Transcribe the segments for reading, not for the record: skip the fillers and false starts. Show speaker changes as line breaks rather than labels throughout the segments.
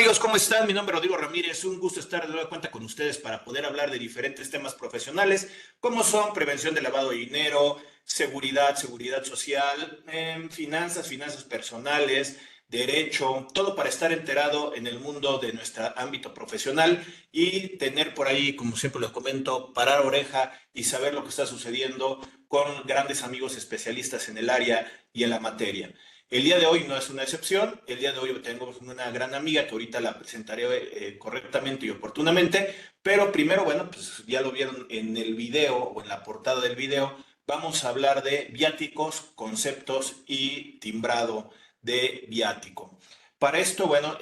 amigos? ¿Cómo están? Mi nombre es Rodrigo Ramírez. Un gusto estar de nueva cuenta con ustedes para poder hablar de diferentes temas profesionales, como son prevención de lavado de dinero, seguridad social, finanzas personales, derecho, todo para estar enterado en el mundo de nuestro ámbito profesional y tener por ahí, como siempre les comento, parar oreja y saber lo que está sucediendo con grandes amigos especialistas en el área y en la materia. El día de hoy no es una excepción. El día de hoy tengo una gran amiga que ahorita la presentaré correctamente y oportunamente, pero primero, bueno, pues ya lo vieron en el video o en la portada del video, vamos a hablar de viáticos, conceptos y timbrado de viático. Para esto, bueno,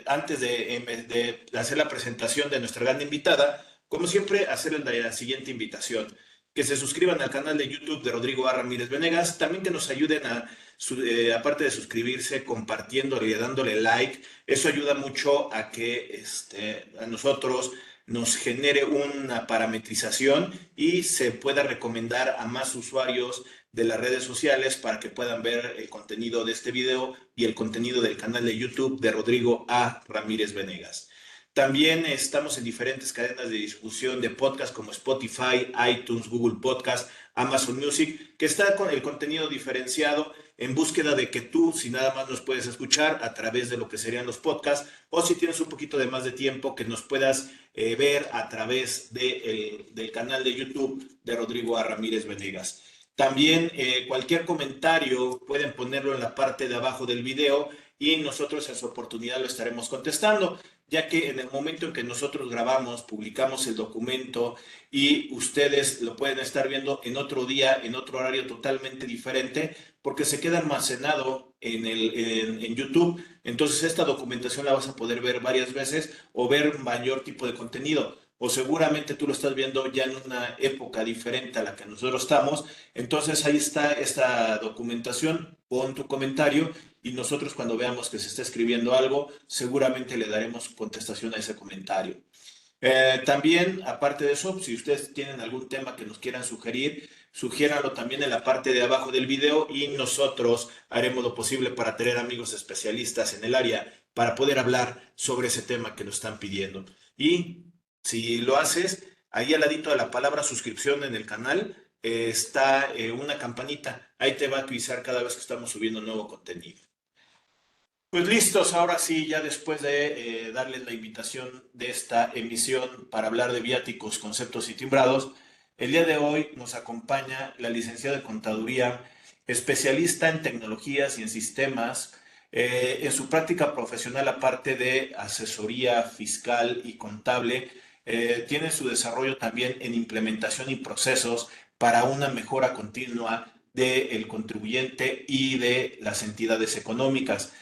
antes de hacer la presentación de nuestra gran invitada, como siempre, hacerles la siguiente invitación: que se suscriban al canal de YouTube de Rodrigo A. Ramírez Venegas, también que nos ayuden aparte de suscribirse, compartiéndole y dándole like. Eso ayuda mucho a que a nosotros nos genere una parametrización y se pueda recomendar a más usuarios de las redes sociales para que puedan ver el contenido de este video y el contenido del canal de YouTube de Rodrigo A. Ramírez Venegas. También estamos en diferentes cadenas de distribución de podcast como Spotify, iTunes, Google Podcast, Amazon Music, que está con el contenido diferenciado en búsqueda de que tú, si nada más nos puedes escuchar a través de lo que serían los podcasts, o si tienes un poquito de más de tiempo, que nos puedas ver a través del canal de YouTube de Rodrigo A. Ramírez Venegas. También cualquier comentario pueden ponerlo en la parte de abajo del video y nosotros en su oportunidad lo estaremos contestando, ya que en el momento en que nosotros grabamos, publicamos el documento y ustedes lo pueden estar viendo en otro día, en otro horario totalmente diferente, porque se queda almacenado en YouTube. Entonces esta documentación la vas a poder ver varias veces o ver mayor tipo de contenido. O seguramente tú lo estás viendo ya en una época diferente a la que nosotros estamos. Entonces ahí está esta documentación, pon tu comentario y nosotros cuando veamos que se está escribiendo algo, seguramente le daremos contestación a ese comentario. También, aparte de eso, si ustedes tienen algún tema que nos quieran sugerir, sugiéranlo también en la parte de abajo del video y nosotros haremos lo posible para tener amigos especialistas en el área para poder hablar sobre ese tema que nos están pidiendo. Y si lo haces, ahí al ladito de la palabra suscripción en el canal está una campanita. Ahí te va a avisar cada vez que estamos subiendo nuevo contenido. Pues listos, ahora sí, ya después de darles la invitación de esta emisión para hablar de viáticos, conceptos y timbrados, el día de hoy nos acompaña la licenciada de Contaduría, especialista en tecnologías y en sistemas, en su práctica profesional, aparte de asesoría fiscal y contable, tiene su desarrollo también en implementación y procesos para una mejora continua del contribuyente y de las entidades económicas.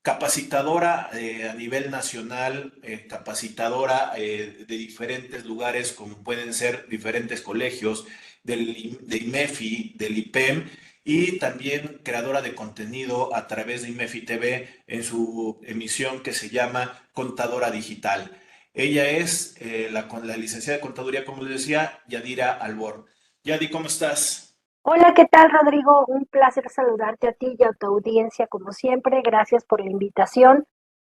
Capacitadora a nivel nacional, capacitadora de diferentes lugares, como pueden ser diferentes colegios de IMEFI, del IPEM, y también creadora de contenido a través de IMEFI TV en su emisión que se llama Contadora Digital. Ella es la licenciada de Contaduría, como les decía, Yadira Albor. Yadi, ¿cómo estás?
Hola, ¿qué tal, Rodrigo? Un placer saludarte a ti y a tu audiencia como siempre. Gracias por la invitación,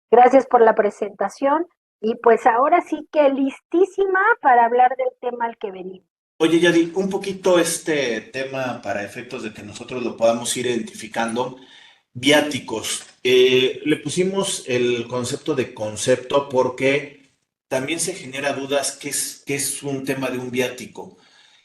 gracias por la presentación y pues ahora sí que listísima para hablar del tema al que venimos.
Oye, Yadi, un poquito este tema para efectos de que nosotros lo podamos ir identificando. Viáticos. Le pusimos el concepto de concepto porque también se genera dudas qué es un tema de un viático.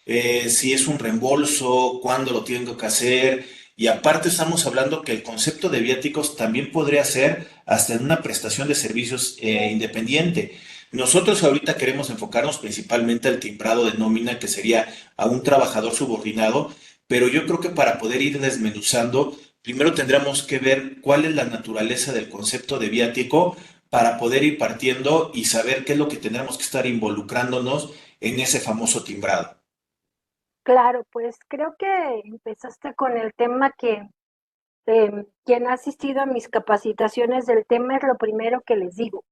Si es un reembolso, cuándo lo tengo que hacer. Y aparte estamos hablando que el concepto de viáticos también podría ser hasta en una prestación de servicios independiente. Nosotros ahorita queremos enfocarnos principalmente al timbrado de nómina, que sería a un trabajador subordinado, pero yo creo que para poder ir desmenuzando, primero tendríamos que ver cuál es la naturaleza del concepto de viático para poder ir partiendo y saber qué es lo que tendremos que estar involucrándonos en ese famoso timbrado.
Claro, pues creo que empezaste con el tema que quien ha asistido a mis capacitaciones del tema es lo primero que les digo.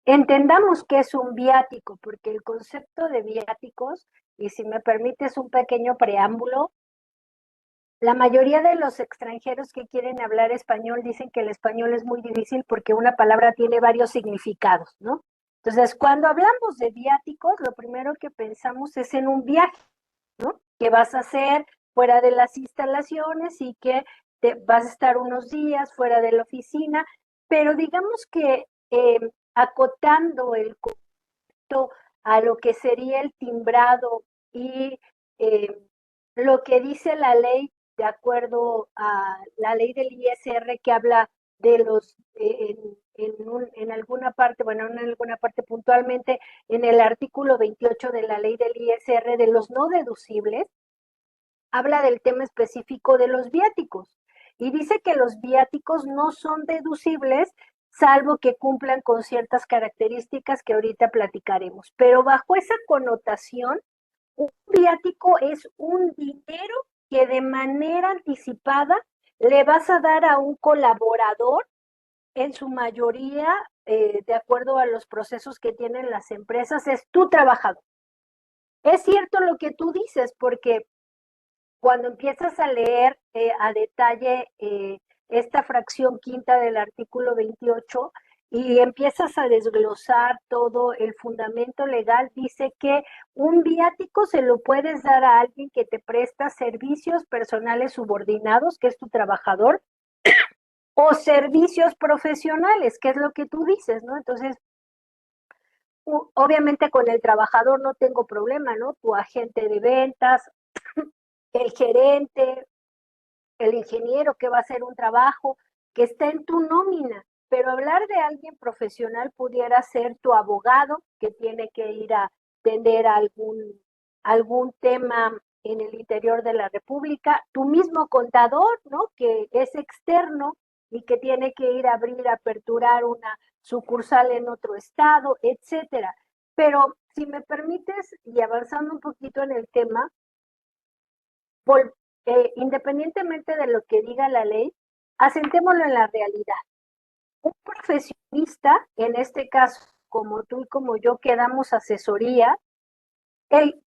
Entendamos qué es un viático, porque el concepto de viáticos, y si me permites un pequeño preámbulo, La mayoría de los extranjeros que quieren hablar español dicen que el español es muy difícil porque una palabra tiene varios significados, ¿no? Entonces, cuando hablamos de viáticos, lo primero que pensamos es en un viaje, ¿no? Que vas a hacer fuera de las instalaciones y que te vas a estar unos días fuera de la oficina, pero digamos que acotando el concepto a lo que sería el timbrado y eh, lo que dice la ley, de acuerdo a la ley del ISR que habla de los, en alguna parte, bueno, no en alguna parte puntualmente, en el artículo 28 de la ley del ISR de los no deducibles, habla del tema específico de los viáticos y dice que los viáticos no son deducibles salvo que cumplan con ciertas características que ahorita platicaremos. Pero bajo esa connotación, un viático es un dinero que de manera anticipada le vas a dar a un colaborador, en su mayoría, de acuerdo a los procesos que tienen las empresas, es tu trabajador. Es cierto lo que tú dices, porque cuando empiezas a leer a detalle esta fracción quinta del artículo 28 y empiezas a desglosar todo el fundamento legal, dice que un viático se lo puedes dar a alguien que te presta servicios personales subordinados, que es tu trabajador, o servicios profesionales, que es lo que tú dices, ¿no? Entonces, obviamente con el trabajador no tengo problema, ¿no? Tu agente de ventas, el gerente, el ingeniero que va a hacer un trabajo que está en tu nómina, pero hablar de alguien profesional pudiera ser tu abogado que tiene que ir a atender algún tema en el interior de la República, tu mismo contador, ¿no? Que es externo y que tiene que ir a abrir, aperturar una sucursal en otro estado, etcétera. Pero si me permites, y avanzando un poquito en el tema, independientemente de lo que diga la ley, asentémoslo en la realidad. Un profesionista, en este caso, como tú y como yo, que damos asesoría,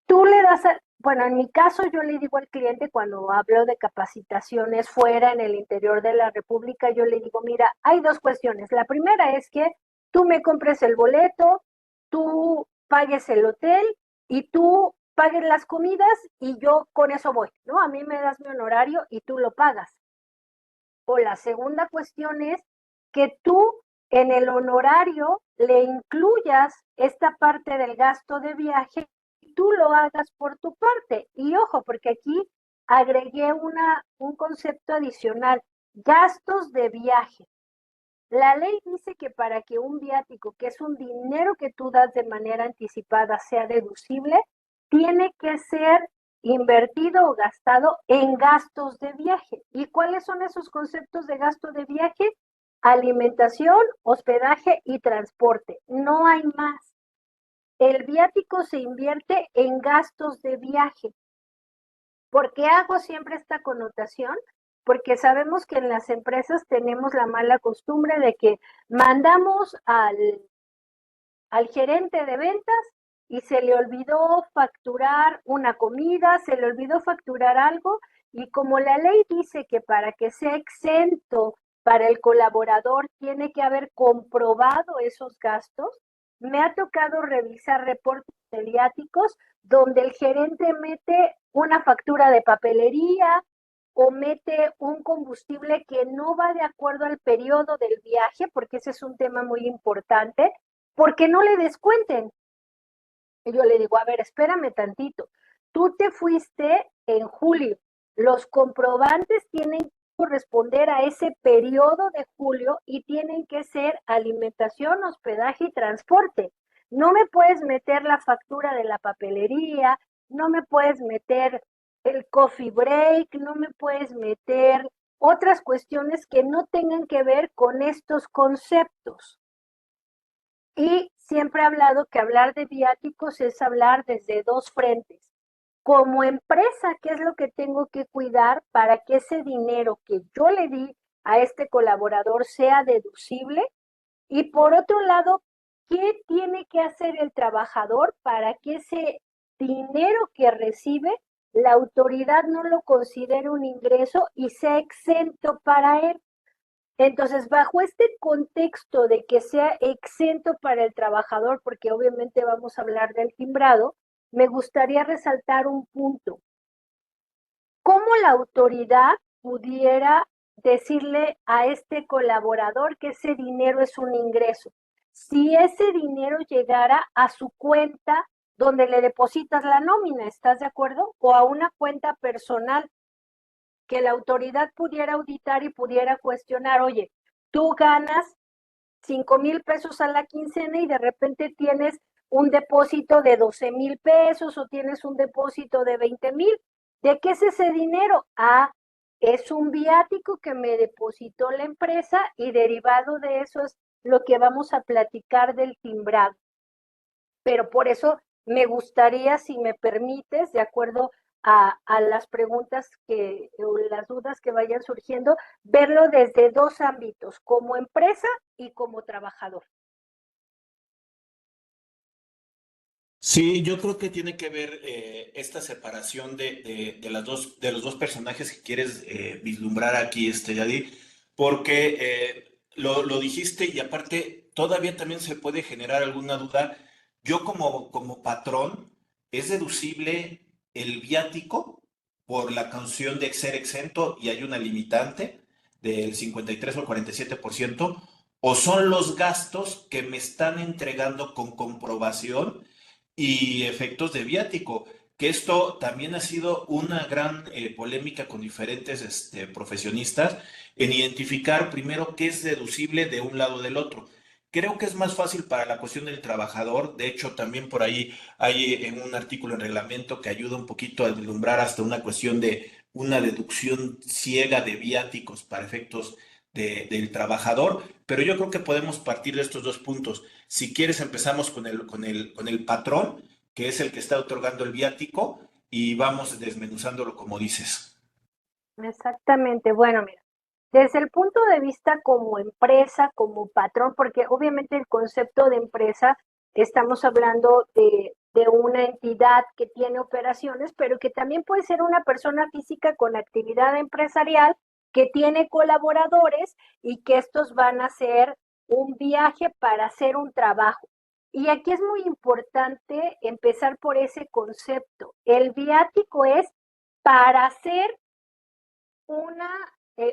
tú le das, bueno, en mi caso yo le digo al cliente cuando hablo de capacitaciones fuera, en el interior de la República, yo le digo, mira, hay dos cuestiones. La primera es que tú me compres el boleto, tú pagues el hotel y tú pagues las comidas y yo con eso voy, ¿no? A mí me das mi honorario y tú lo pagas. O la segunda cuestión es que tú en el honorario le incluyas esta parte del gasto de viaje y tú lo hagas por tu parte. Y ojo, porque aquí agregué un concepto adicional, gastos de viaje. La ley dice que para que un viático, que es un dinero que tú das de manera anticipada, sea deducible, tiene que ser invertido o gastado en gastos de viaje. ¿Y cuáles son esos conceptos de gasto de viaje? Alimentación, hospedaje y transporte. No hay más. El viático se invierte en gastos de viaje. ¿Por qué hago siempre esta connotación? Porque sabemos que en las empresas tenemos la mala costumbre de que mandamos al gerente de ventas y se le olvidó facturar una comida, se le olvidó facturar algo, y como la ley dice que para que sea exento para el colaborador tiene que haber comprobado esos gastos, me ha tocado revisar reportes mediáticos donde el gerente mete una factura de papelería o mete un combustible que no va de acuerdo al periodo del viaje, porque ese es un tema muy importante, porque no le descuenten. Y yo le digo, a ver, espérame tantito. Tú te fuiste en julio. Los comprobantes tienen que corresponder a ese periodo de julio y tienen que ser alimentación, hospedaje y transporte. No me puedes meter la factura de la papelería, no me puedes meter el coffee break, no me puedes meter otras cuestiones que no tengan que ver con estos conceptos. Y siempre he hablado que hablar de viáticos es hablar desde dos frentes. Como empresa, ¿qué es lo que tengo que cuidar para que ese dinero que yo le di a este colaborador sea deducible? Y por otro lado, ¿qué tiene que hacer el trabajador para que ese dinero que recibe la autoridad no lo considere un ingreso y sea exento para él. Entonces, bajo este contexto de que sea exento para el trabajador, porque obviamente vamos a hablar del timbrado, me gustaría resaltar un punto. ¿Cómo la autoridad pudiera decirle a este colaborador que ese dinero es un ingreso? Si ese dinero llegara a su cuenta donde le depositas la nómina, ¿estás de acuerdo? O a una cuenta personal que la autoridad pudiera auditar y pudiera cuestionar, oye, tú ganas 5,000 pesos a la quincena y de repente tienes un depósito de 12,000 pesos o tienes un depósito de 20,000. ¿De qué es ese dinero? Ah, es un viático que me depositó la empresa y derivado de eso es lo que vamos a platicar del timbrado. Pero por eso me gustaría, si me permites, de acuerdo a las preguntas o las dudas que vayan surgiendo, verlo desde dos ámbitos, como empresa y como trabajador.
Sí, yo creo que tiene que ver esta separación de los dos personajes que quieres vislumbrar aquí, Yadi, porque lo dijiste y aparte todavía también se puede generar alguna duda. Yo como patrón, ¿es deducible el viático por la canción de ser exento y hay una limitante del 53 o 47%? ¿O son los gastos que me están entregando con comprobación y efectos de viático? Que esto también ha sido una gran polémica con diferentes profesionistas en identificar primero qué es deducible de un lado del otro. Creo que es más fácil para la cuestión del trabajador. De hecho, también por ahí hay en un artículo en reglamento que ayuda un poquito a vislumbrar hasta una cuestión de una deducción ciega de viáticos para efectos del trabajador. Pero yo creo que podemos partir de estos dos puntos. Si quieres, empezamos con el patrón, que es el que está otorgando el viático, y vamos desmenuzándolo como dices.
Exactamente. Bueno, mira, desde el punto de vista como empresa, como patrón, porque obviamente el concepto de empresa, estamos hablando de una entidad que tiene operaciones, pero que también puede ser una persona física con actividad empresarial que tiene colaboradores y que estos van a hacer un viaje para hacer un trabajo. Y aquí es muy importante empezar por ese concepto. El viático es para hacer una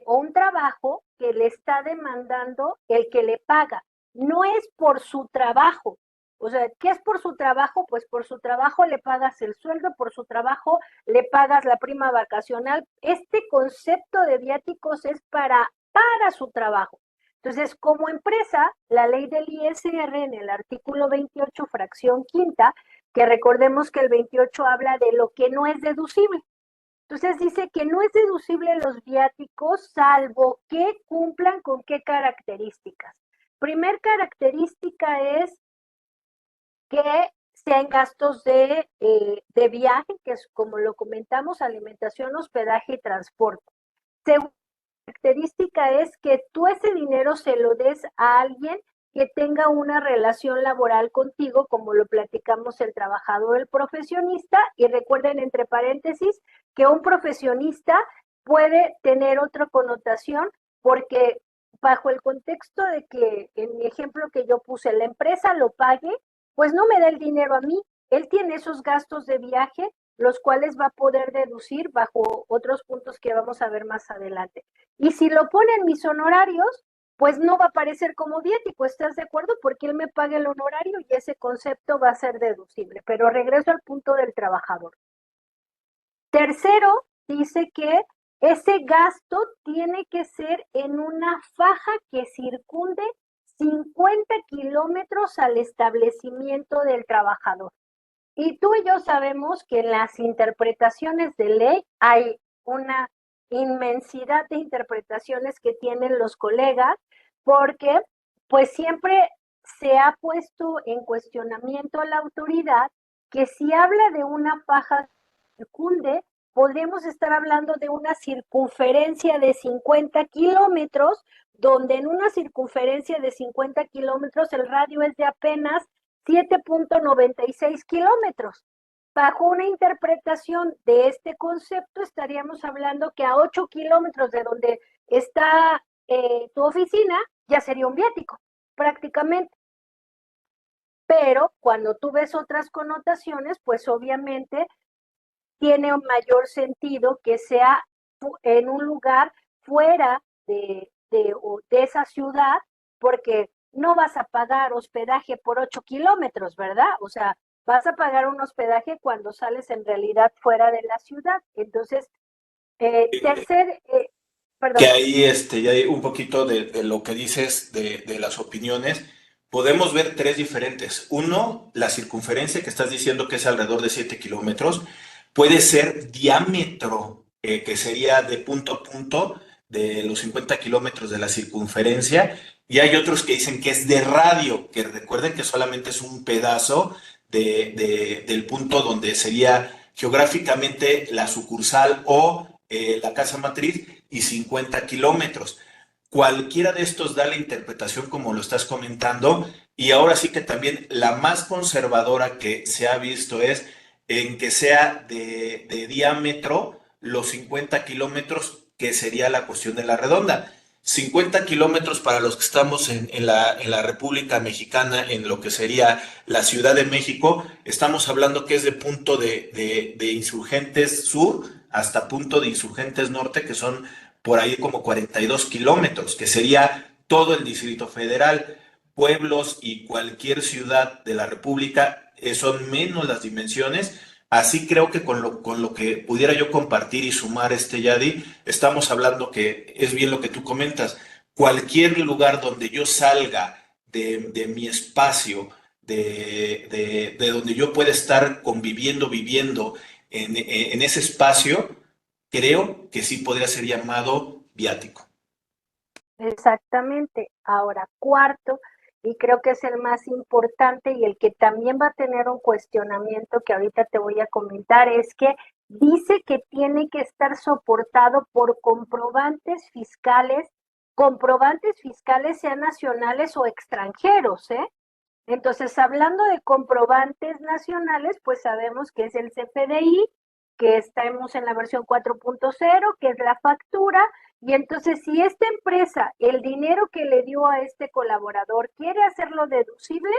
o un trabajo que le está demandando el que le paga. No es por su trabajo. O sea, ¿qué es por su trabajo? Pues por su trabajo le pagas el sueldo, por su trabajo le pagas la prima vacacional. Este concepto de viáticos es para su trabajo. Entonces, como empresa, la ley del ISR en el artículo 28, fracción quinta, que recordemos que el 28 habla de lo que no es deducible. Entonces dice que no es deducible los viáticos salvo que cumplan con qué características. Primer característica es que sean gastos de viaje, que es como lo comentamos, alimentación, hospedaje y transporte. Segunda característica es que tú ese dinero se lo des a alguien que tenga una relación laboral contigo, como lo platicamos el trabajador, el profesionista, y recuerden entre paréntesis que un profesionista puede tener otra connotación porque bajo el contexto de que en mi ejemplo que yo puse, la empresa lo pague, pues no me da el dinero a mí, él tiene esos gastos de viaje, los cuales va a poder deducir bajo otros puntos que vamos a ver más adelante. Y si lo pone en mis honorarios, pues no va a aparecer como viático, ¿estás de acuerdo? Porque él me paga el honorario y ese concepto va a ser deducible. Pero regreso al punto del trabajador. Tercero, dice que ese gasto tiene que ser en una faja que circunde 50 kilómetros al establecimiento del trabajador. Y tú y yo sabemos que en las interpretaciones de ley hay una inmensidad de interpretaciones que tienen los colegas, porque pues siempre se ha puesto en cuestionamiento a la autoridad que si habla de una faja circunde, podríamos estar hablando de una circunferencia de 50 kilómetros, donde en una circunferencia de 50 kilómetros el radio es de apenas 7,96 kilómetros. bajo una interpretación de este concepto, estaríamos hablando que a 8 kilómetros de donde está tu oficina, ya sería un viático, prácticamente. Pero cuando tú ves otras connotaciones, pues obviamente tiene un mayor sentido que sea en un lugar fuera de esa ciudad, porque no vas a pagar hospedaje por 8 kilómetros, ¿verdad? O sea, vas a pagar un hospedaje cuando sales en realidad fuera de la ciudad. Entonces, tercer,
Que
perdón.
ahí ya hay un poquito de lo que dices de las opiniones. Podemos ver tres diferentes. Uno, la circunferencia que estás diciendo que es alrededor de 7 kilómetros. Puede ser diámetro, que sería de punto a punto de los 50 kilómetros de la circunferencia. Y hay otros que dicen que es de radio, que recuerden que solamente es un pedazo del punto donde sería geográficamente la sucursal o la casa matriz y 50 kilómetros. Cualquiera de estos da la interpretación como lo estás comentando y ahora sí que también la más conservadora que se ha visto es en que sea de diámetro los 50 kilómetros, que sería la cuestión de la redonda. 50 kilómetros para los que estamos en la República Mexicana, en lo que sería la Ciudad de México, estamos hablando que es de punto de Insurgentes Sur hasta punto de Insurgentes Norte, que son por ahí como 42 kilómetros, que sería todo el Distrito Federal. Pueblos y cualquier ciudad de la República son menos las dimensiones. Así creo que con lo que pudiera yo compartir y sumar Yadi, estamos hablando que es bien lo que tú comentas. Cualquier lugar donde yo salga de mi espacio, de donde yo pueda estar conviviendo, viviendo en ese espacio, creo que sí podría ser llamado viático.
Exactamente. Ahora, cuarto, y creo que es el más importante y el que también va a tener un cuestionamiento que ahorita te voy a comentar, es que dice que tiene que estar soportado por comprobantes fiscales sean nacionales o extranjeros, ¿eh? Entonces, hablando de comprobantes nacionales, pues sabemos que es el CFDI, que estamos en la versión 4.0, que es la factura, y entonces si esta empresa, el dinero que le dio a este colaborador, quiere hacerlo deducible,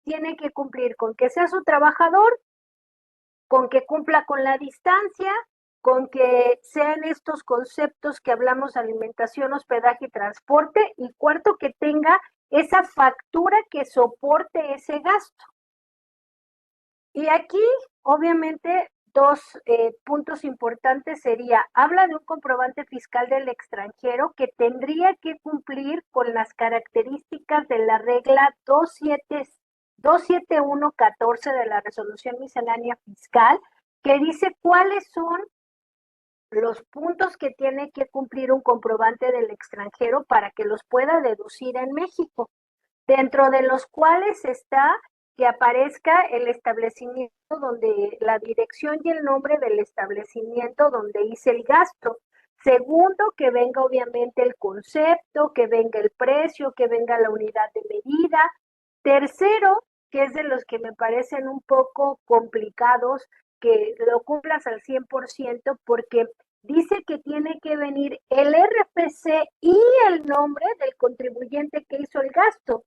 tiene que cumplir con que sea su trabajador, con que cumpla con la distancia, con que sean estos conceptos que hablamos, alimentación, hospedaje y transporte, y cuarto, que tenga esa factura que soporte ese gasto. Y aquí, obviamente, dos puntos importantes sería, habla de un comprobante fiscal del extranjero que tendría que cumplir con las características de la regla 27114 de la resolución miscelánea fiscal, que dice cuáles son los puntos que tiene que cumplir un comprobante del extranjero para que los pueda deducir en México, dentro de los cuales está que aparezca el establecimiento donde la dirección y el nombre del establecimiento donde hice el gasto. Segundo, que venga obviamente el concepto, que venga el precio, que venga la unidad de medida. Tercero, que es de los que me parecen un poco complicados, que lo cumplas al 100% porque dice que tiene que venir el RFC y el nombre del contribuyente que hizo el gasto.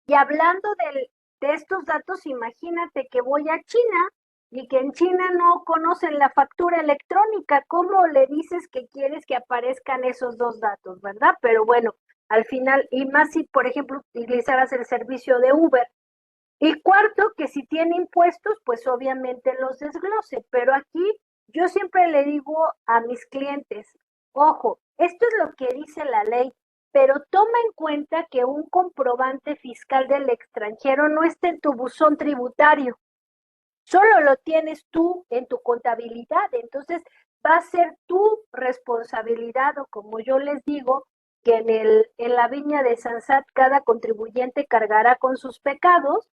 Y hablando de estos datos, imagínate que voy a China y que en China no conocen la factura electrónica. ¿Cómo le dices que quieres que aparezcan esos dos datos, verdad? Pero bueno, al final, y más si, por ejemplo, utilizaras el servicio de Uber. Y cuarto, que si tiene impuestos, pues obviamente los desglose. Pero aquí yo siempre le digo a mis clientes, ojo, esto es lo que dice la ley, pero toma en cuenta que un comprobante fiscal del extranjero no está en tu buzón tributario, solo lo tienes tú en tu contabilidad, entonces va a ser tu responsabilidad o como yo les digo, que en la viña de Sansat cada contribuyente cargará con sus pecados,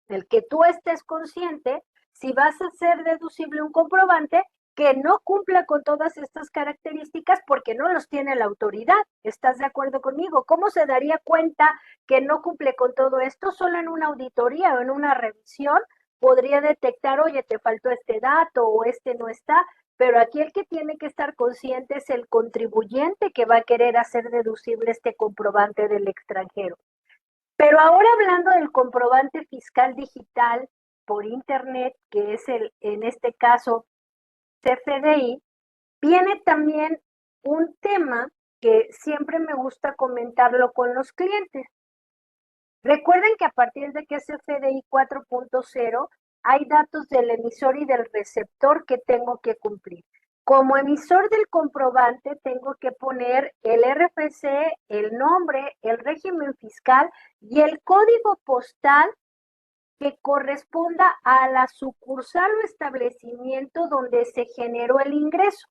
el que tú estés consciente si vas a hacer deducible un comprobante que no cumpla con todas estas características porque no los tiene la autoridad. ¿Estás de acuerdo conmigo? ¿Cómo se daría cuenta que no cumple con todo esto? Solo en una auditoría o en una revisión podría detectar, oye, te faltó este dato o este no está, pero aquí el que tiene que estar consciente es el contribuyente que va a querer hacer deducible este comprobante del extranjero. Pero ahora hablando del comprobante fiscal digital por internet, que es en este caso CFDI, viene también un tema que siempre me gusta comentarlo con los clientes. Recuerden que a partir de que es CFDI 4.0 hay datos del emisor y del receptor que tengo que cumplir. Como emisor del comprobante tengo que poner el RFC, el nombre, el régimen fiscal y el código postal que corresponda a la sucursal o establecimiento donde se generó el ingreso.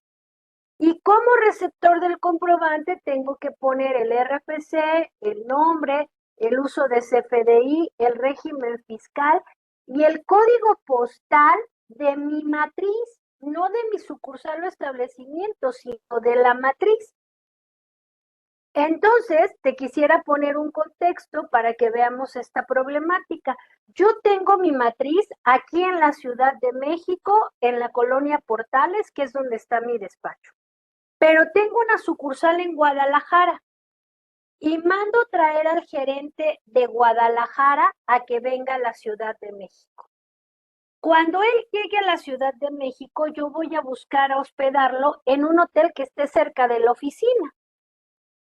Y como receptor del comprobante tengo que poner el RFC, el nombre, el uso de CFDI, el régimen fiscal y el código postal de mi matriz, no de mi sucursal o establecimiento, sino de la matriz. Entonces, te quisiera poner un contexto para que veamos esta problemática. Yo tengo mi matriz aquí en la Ciudad de México, en la colonia Portales, que es donde está mi despacho. Pero tengo una sucursal en Guadalajara y mando traer al gerente de Guadalajara a que venga a la Ciudad de México. Cuando él llegue a la Ciudad de México, yo voy a buscar a hospedarlo en un hotel que esté cerca de la oficina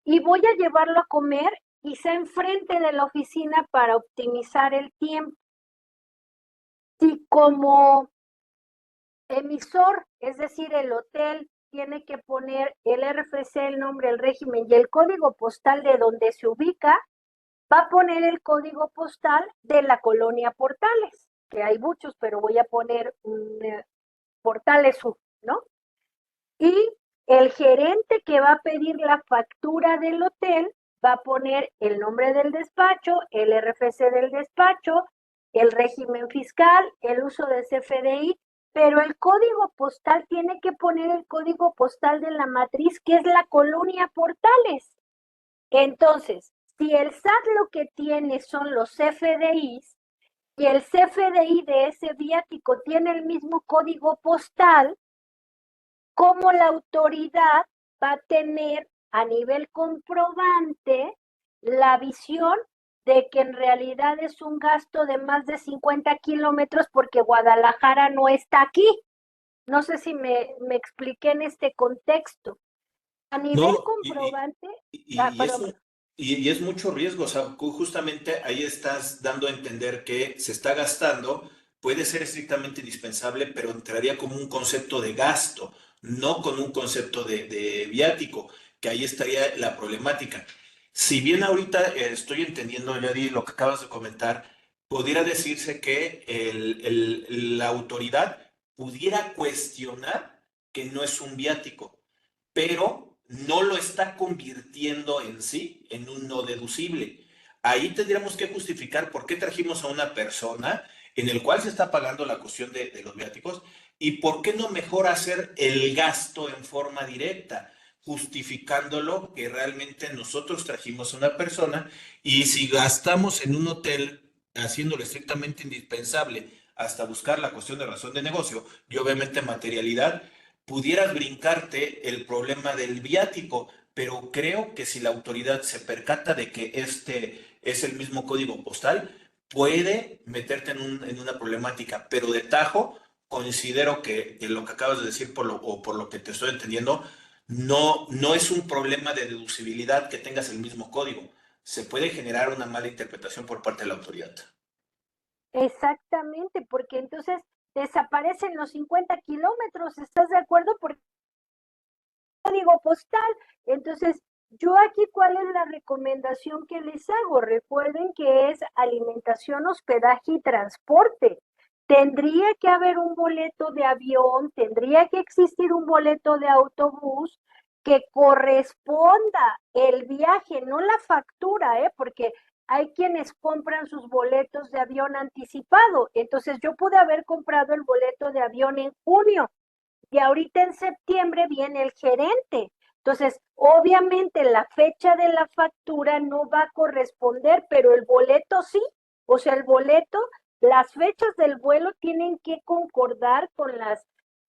y voy a llevarlo a comer quizá enfrente de la oficina para optimizar el tiempo. Si como emisor, es decir, el hotel, tiene que poner el RFC, el nombre, el régimen y el código postal de donde se ubica, va a poner el código postal de la colonia Portales, que hay muchos, pero voy a poner Portales Sur, ¿no? Y el gerente que va a pedir la factura del hotel va a poner el nombre del despacho, el RFC del despacho, el régimen fiscal, el uso de CFDI, pero el código postal tiene que poner el código postal de la matriz, que es la colonia Portales. Entonces, si el SAT lo que tiene son los CFDIs y el CFDI de ese viático tiene el mismo código postal, ¿cómo la autoridad va a tener a nivel comprobante la visión de que en realidad es un gasto de más de 50 kilómetros porque Guadalajara no está aquí? No sé si me expliqué en este contexto. A nivel
No,
comprobante,
y
perdón,
eso, y es mucho riesgo, o sea, justamente ahí estás dando a entender que se está gastando, puede ser estrictamente indispensable, pero entraría como un concepto de gasto, no con un concepto de viático, que ahí estaría la problemática. Si bien ahorita estoy entendiendo, Yadi, lo que acabas de comentar, pudiera decirse que la autoridad pudiera cuestionar que no es un viático, pero no lo está convirtiendo en sí en un no deducible. Ahí tendríamos que justificar por qué trajimos a una persona en el cual se está pagando la cuestión de los viáticos y por qué no mejor hacer el gasto en forma directa, justificándolo que realmente nosotros trajimos a una persona y si gastamos en un hotel haciéndolo estrictamente indispensable hasta buscar la cuestión de razón de negocio y obviamente materialidad, pudieras brincarte el problema del viático, pero creo que si la autoridad se percata de que este es el mismo código postal, puede meterte en una problemática, pero de tajo considero que lo que acabas de decir o por lo que te estoy entendiendo, no es un problema de deducibilidad que tengas el mismo código. Se puede generar una mala interpretación por parte de la autoridad.
exactamente, porque entonces desaparecen los 50 kilómetros, ¿estás de acuerdo? Porque código postal. Entonces, yo aquí, ¿cuál es la recomendación que les hago? Recuerden que es alimentación, hospedaje y transporte. Tendría que haber un boleto de avión, tendría que existir un boleto de autobús que corresponda el viaje, no la factura, porque hay quienes compran sus boletos de avión anticipado. Entonces, yo pude haber comprado el boleto de avión en junio, y ahorita en septiembre viene el gerente. Entonces, obviamente la fecha de la factura no va a corresponder, pero el boleto sí. O sea, el boleto Las fechas del vuelo tienen que concordar con las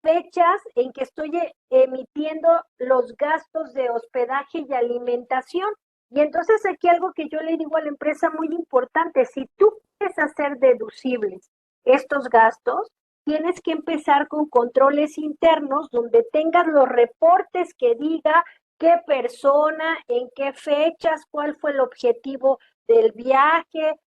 fechas en que estoy emitiendo los gastos de hospedaje y alimentación. Y entonces aquí algo que yo le digo a la empresa muy importante, si tú quieres hacer deducibles estos gastos, tienes que empezar con controles internos donde tengas los reportes que diga qué persona, en qué fechas, cuál fue el objetivo del viaje,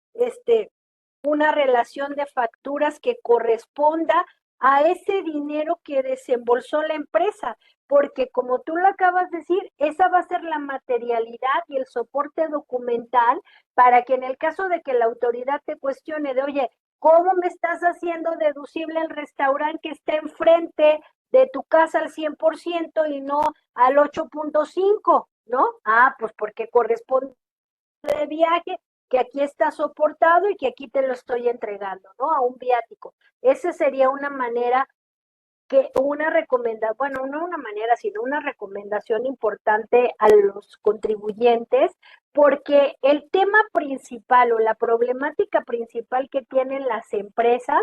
una relación de facturas que corresponda a ese dinero que desembolsó la empresa, porque como tú lo acabas de decir, esa va a ser la materialidad y el soporte documental para que en el caso de que la autoridad te cuestione de, oye, ¿cómo me estás haciendo deducible el restaurante que está enfrente de tu casa al 100% y no al 8.5%? ¿No? Ah, pues porque corresponde de viaje que aquí está soportado y que aquí te lo estoy entregando, ¿no? A un viático. Esa sería una manera una recomendación, bueno, no una manera, sino una recomendación importante a los contribuyentes, porque el tema principal o la problemática principal que tienen las empresas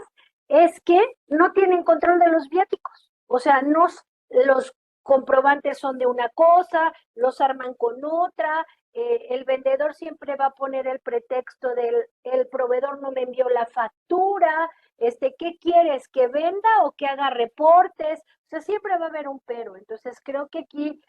es que no tienen control de los viáticos. O sea, no, los comprobantes son de una cosa, los arman con otra, el vendedor siempre va a poner el pretexto del el proveedor no me envió la factura, ¿qué quieres? ¿Que venda o que haga reportes? O sea, siempre va a haber un pero. Entonces, creo que aquí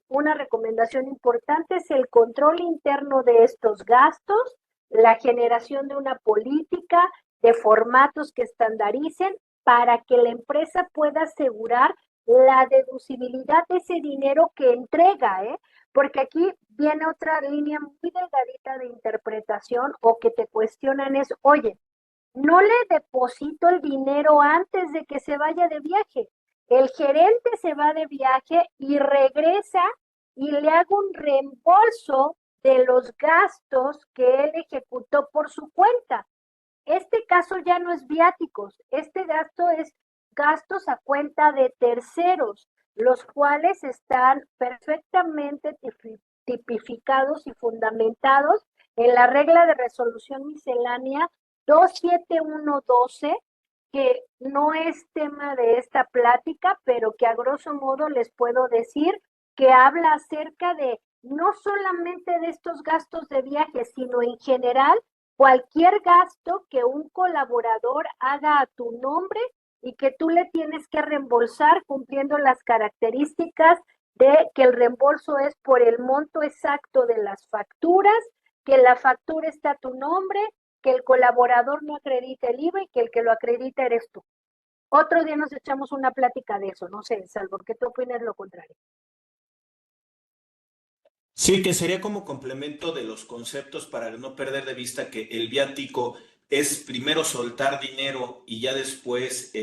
una recomendación importante es el control interno de estos gastos, la generación de una política de formatos que estandaricen para que la empresa pueda asegurar la deducibilidad de ese dinero que entrega, ¿eh? Porque aquí viene otra línea muy delgadita de interpretación o que te cuestionan es, oye, no le deposito el dinero antes de que se vaya de viaje. El gerente se va de viaje y regresa y le hago un reembolso de los gastos que él ejecutó por su cuenta. Este caso ya no es viáticos, este gasto es gastos a cuenta de terceros, los cuales están perfectamente tipificados y fundamentados en la regla de resolución miscelánea 27112, que no es tema de esta plática, pero que a grosso modo les puedo decir que habla acerca de no solamente de estos gastos de viaje, sino en general cualquier gasto que un colaborador haga a tu nombre y que tú le tienes que reembolsar cumpliendo las características de que el reembolso es por el monto exacto de las facturas, que la factura está a tu nombre, que el colaborador no acredita el IVA y que el que lo acredita eres tú. Otro día nos echamos una plática de eso, no sé, Salvo, ¿qué tú opinas lo contrario?
Sí, que sería como complemento de los conceptos para no perder de vista que el viático es primero soltar dinero y ya después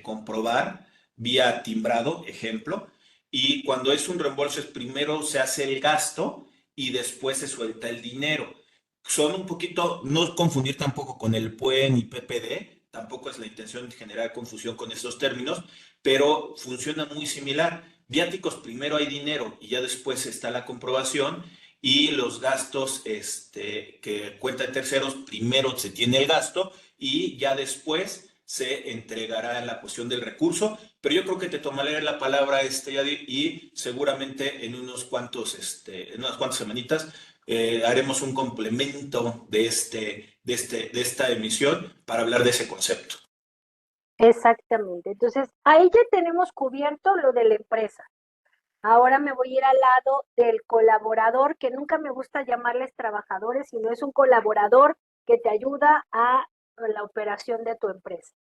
comprobar vía timbrado, ejemplo. Y cuando es un reembolso es primero se hace el gasto y después se suelta el dinero. Son un poquito, no confundir tampoco con el PUEN y PPD, tampoco es la intención de generar confusión con esos términos, pero funciona muy similar. Viáticos, primero hay dinero y ya después está la comprobación y los gastos que cuentan terceros, primero se tiene el gasto y ya después se entregará en la cuestión del recurso, pero yo creo que te tomaré la palabra, Yadir, y seguramente en unas cuantas semanitas haremos un complemento de esta emisión para hablar de ese concepto.
Exactamente. Entonces, ahí ya tenemos cubierto lo de la empresa. Ahora me voy a ir al lado del colaborador, que nunca me gusta llamarles trabajadores, sino es un colaborador que te ayuda a la operación de tu empresa.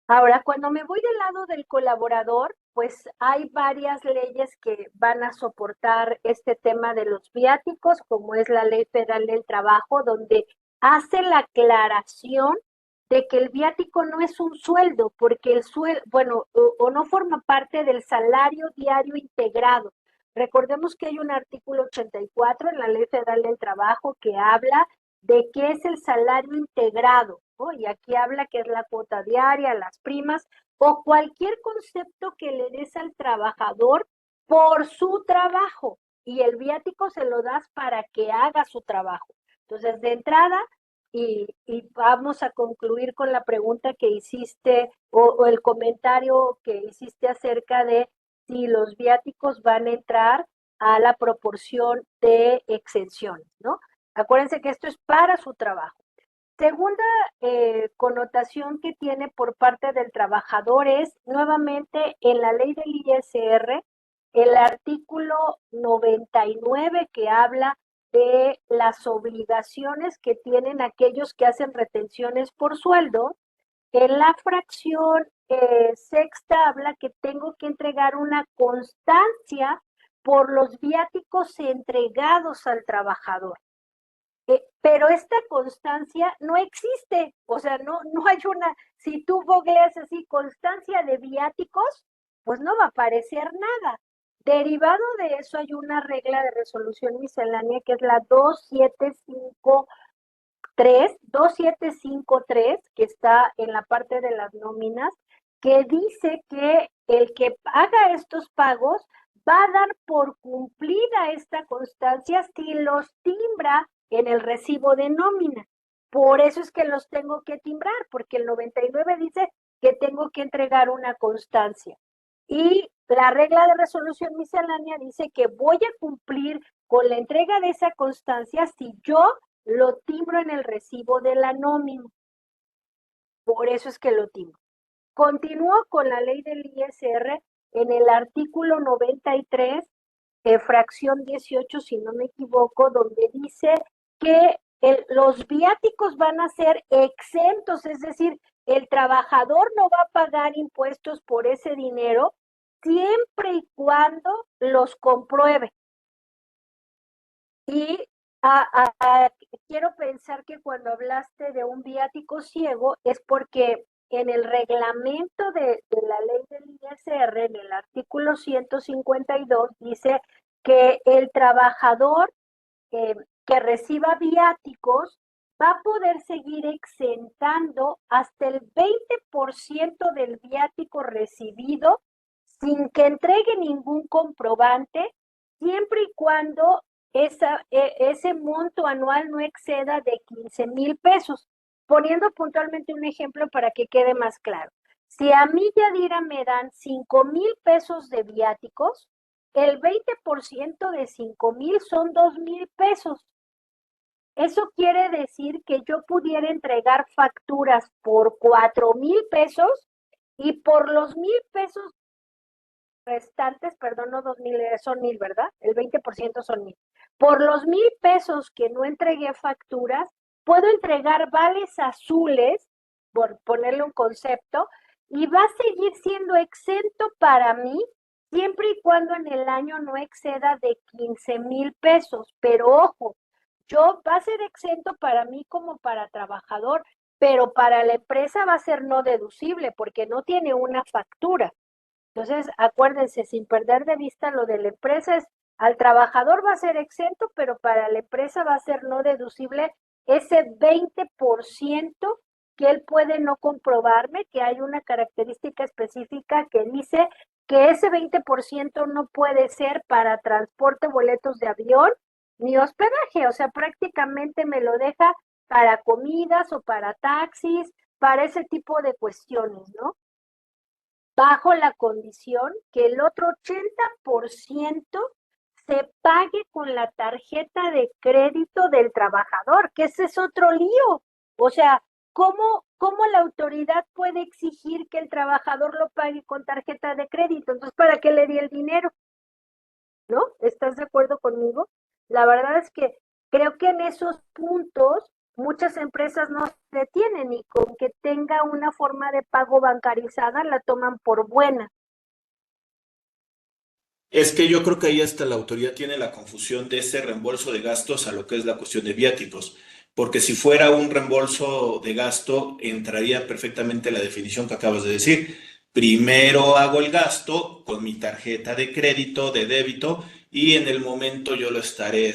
Ahora, cuando me voy del lado del colaborador, pues hay varias leyes que van a soportar este tema de los viáticos, como es la Ley Federal del Trabajo, donde hace la aclaración de que el viático no es un sueldo, porque el sueldo, bueno, o no forma parte del salario diario integrado. Recordemos que hay un artículo 84 en la Ley Federal del Trabajo que habla de qué es el salario integrado, ¿no? Y aquí habla que es la cuota diaria, las primas o cualquier concepto que le des al trabajador por su trabajo y el viático se lo das para que haga su trabajo. Entonces, de entrada, y vamos a concluir con la pregunta que hiciste o el comentario que hiciste acerca de si los viáticos van a entrar a la proporción de exenciones, ¿no? Acuérdense que esto es para su trabajo. Segunda connotación que tiene por parte del trabajador es, nuevamente, en la ley del ISR, el artículo 99 que habla de las obligaciones que tienen aquellos que hacen retenciones por sueldo. En la fracción sexta habla que tengo que entregar una constancia por los viáticos entregados al trabajador. Pero esta constancia no existe, o sea, no hay una, si tú googleas así constancia de viáticos, pues no va a aparecer nada. Derivado de eso hay una regla de resolución miscelánea que es la 2753, que está en la parte de las nóminas, que dice que el que haga estos pagos va a dar por cumplida esta constancia si los timbra en el recibo de nómina. Por eso es que los tengo que timbrar, porque el 99 dice que tengo que entregar una constancia. Y la regla de resolución miscelánea dice que voy a cumplir con la entrega de esa constancia si yo lo timbro en el recibo de la nómina. Por eso es que lo timbro. Continúo con la ley del ISR en el artículo 93, fracción 18, si no me equivoco, donde dice que los viáticos van a ser exentos, es decir, el trabajador no va a pagar impuestos por ese dinero siempre y cuando los compruebe. Y quiero pensar que cuando hablaste de un viático ciego es porque en el reglamento de la ley del ISR, en el artículo 152, dice que el trabajador que reciba viáticos va a poder seguir exentando hasta el 20% del viático recibido sin que entregue ningún comprobante, siempre y cuando ese monto anual no exceda de 15,000 pesos. Poniendo puntualmente un ejemplo para que quede más claro. Si a mí, Yadira, me dan 5,000 pesos de viáticos, el 20% de 5,000 son 2,000 pesos. Eso quiere decir que yo pudiera entregar facturas por 4,000 pesos y por los 1,000 pesos restantes, perdón, no 2,000, son 1,000, ¿verdad? El 20% son 1,000. Por los 1,000 pesos que no entregué facturas, puedo entregar vales azules, por ponerle un concepto, y va a seguir siendo exento para mí siempre y cuando en el año no exceda de 15,000 pesos. Pero ojo, va a ser exento para mí como para trabajador, pero para la empresa va a ser no deducible porque no tiene una factura. Entonces, acuérdense, sin perder de vista lo de la empresa, al trabajador va a ser exento, pero para la empresa va a ser no deducible ese 20% que él puede no comprobarme, que hay una característica específica que dice que ese 20% no puede ser para transporte, boletos de avión, ni hospedaje, o sea, prácticamente me lo deja para comidas o para taxis, para ese tipo de cuestiones, ¿no? Bajo la condición que el otro 80% se pague con la tarjeta de crédito del trabajador, que ese es otro lío. O sea, ¿cómo la autoridad puede exigir que el trabajador lo pague con tarjeta de crédito? Entonces, ¿para qué le di el dinero? ¿No? ¿Estás de acuerdo conmigo? La verdad es que creo que en esos puntos muchas empresas no se detienen y con que tenga una forma de pago bancarizada la toman por buena.
Es que yo creo que ahí hasta la autoridad tiene la confusión de ese reembolso de gastos a lo que es la cuestión de viáticos, porque si fuera un reembolso de gasto, entraría perfectamente la definición que acabas de decir. Primero hago el gasto con mi tarjeta de crédito, de débito, y en el momento yo lo estaré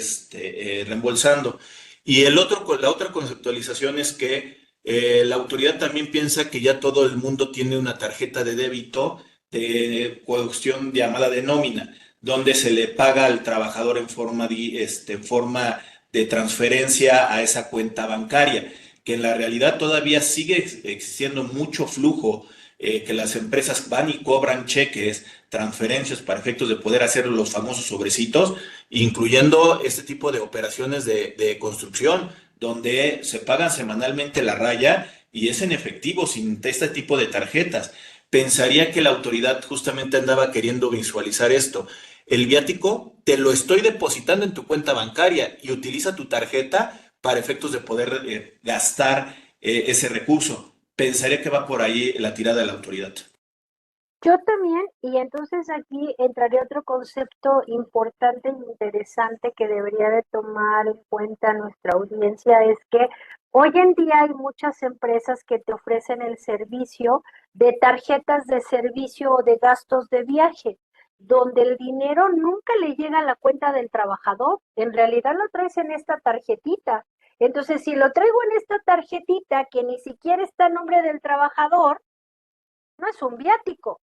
reembolsando. Y la otra conceptualización es que la autoridad también piensa que ya todo el mundo tiene una tarjeta de débito de cuestión llamada de nómina, donde se le paga al trabajador en forma de transferencia a esa cuenta bancaria. que en la realidad todavía sigue existiendo mucho flujo, que las empresas van y cobran cheques, transferencias para efectos de poder hacer los famosos sobrecitos, incluyendo este tipo de operaciones de construcción, donde se pagan semanalmente la raya y es en efectivo, sin este tipo de tarjetas. Pensaría que la autoridad justamente andaba queriendo visualizar esto. El viático te lo estoy depositando en tu cuenta bancaria y utiliza tu tarjeta para efectos de poder gastar ese recurso. Pensaría que va por ahí la tirada de la autoridad.
Yo también, y entonces aquí entraría otro concepto importante e interesante que debería de tomar en cuenta nuestra audiencia, es que hoy en día hay muchas empresas que te ofrecen el servicio de tarjetas de servicio o de gastos de viaje, donde el dinero nunca le llega a la cuenta del trabajador, en realidad lo traes en esta tarjetita. Entonces, si lo traigo en esta tarjetita que ni siquiera está a nombre del trabajador, no es un viático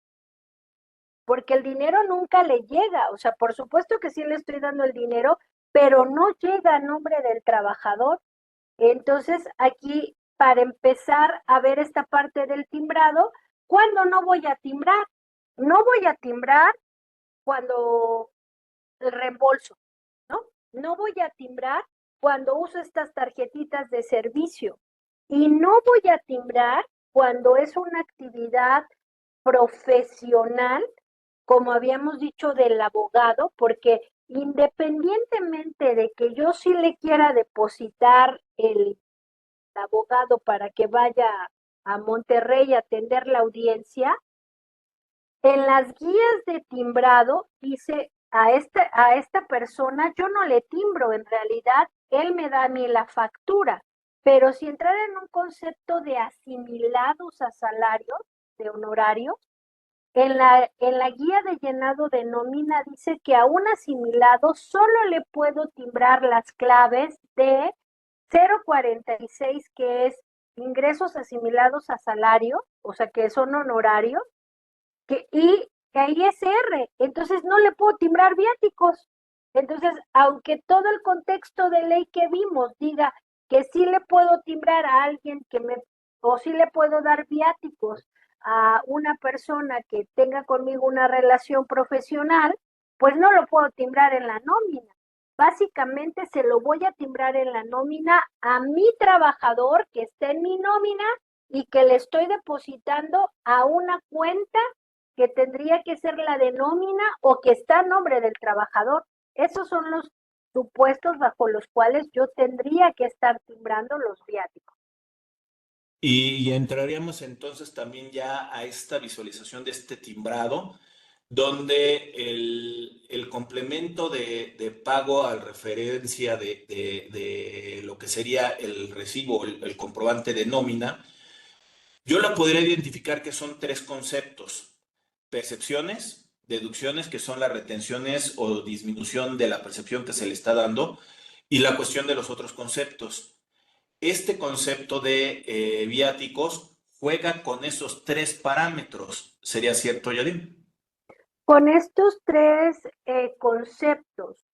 porque el dinero nunca le llega, o sea, por supuesto que sí le estoy dando el dinero, pero no llega a nombre del trabajador. Entonces, aquí, para empezar a ver esta parte del timbrado, ¿cuándo no voy a timbrar? No voy a timbrar cuando el reembolso, ¿no? No voy a timbrar cuando uso estas tarjetitas de servicio y no voy a timbrar cuando es una actividad profesional, como habíamos dicho del abogado, porque independientemente de que yo sí le quiera depositar el abogado para que vaya a Monterrey a atender la audiencia, en las guías de timbrado dice a esta persona yo no le timbro, en realidad él me da a mí la factura, pero si entrar en un concepto de asimilados a salarios, de honorarios, en la guía de llenado de nómina dice que a un asimilado solo le puedo timbrar las claves de 046, que es ingresos asimilados a salario, o sea que son honorarios, y ahí es R, entonces no le puedo timbrar viáticos. Entonces, aunque todo el contexto de ley que vimos diga que sí le puedo timbrar a alguien o sí le puedo dar viáticos a una persona que tenga conmigo una relación profesional, pues no lo puedo timbrar en la nómina. Básicamente se lo voy a timbrar en la nómina a mi trabajador que está en mi nómina y que le estoy depositando a una cuenta que tendría que ser la de nómina o que está a nombre del trabajador. Esos son los supuestos bajo los cuales yo tendría que estar timbrando los viáticos.
Y entraríamos entonces también ya a esta visualización de este timbrado, donde el complemento de pago al referencia de lo que sería el recibo, el comprobante de nómina, yo la podría identificar que son tres conceptos: percepciones, deducciones, que son las retenciones o disminución de la percepción que se le está dando, y la cuestión de los otros conceptos. Este concepto de viáticos juega con esos tres parámetros. ¿Sería cierto, Yadim?
Con estos tres conceptos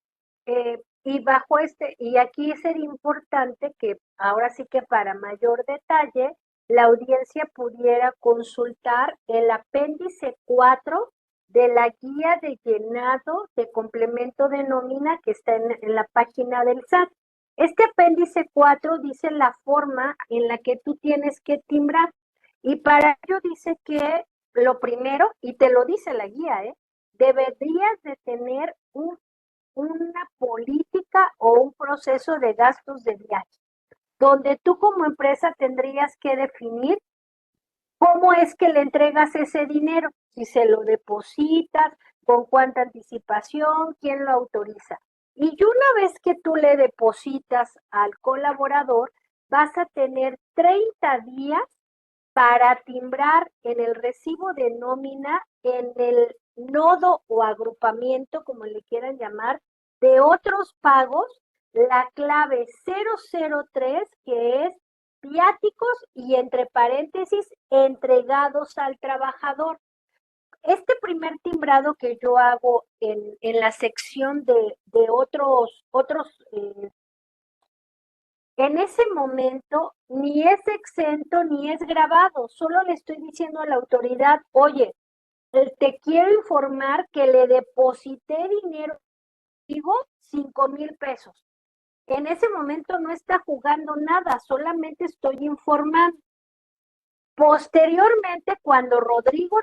y bajo y aquí sería importante que ahora sí que para mayor detalle, la audiencia pudiera consultar el apéndice 4 de la guía de llenado de complemento de nómina que está en la página del SAT. Este apéndice 4 dice la forma en la que tú tienes que timbrar y para ello dice que lo primero, y te lo dice la guía, deberías de tener una política o un proceso de gastos de viaje, donde tú como empresa tendrías que definir cómo es que le entregas ese dinero, si se lo depositas, con cuánta anticipación, quién lo autoriza. Y una vez que tú le depositas al colaborador, vas a tener 30 días para timbrar en el recibo de nómina, en el nodo o agrupamiento, como le quieran llamar, de otros pagos, la clave 003, que es viáticos y entre paréntesis, entregados al trabajador. Este primer timbrado que yo hago en la sección de otros En ese momento ni es exento ni es grabado, solo le estoy diciendo a la autoridad, oye, te quiero informar que le deposité dinero, digo, 5,000 pesos. En ese momento no está jugando nada, solamente estoy informando. Posteriormente, cuando Rodrigo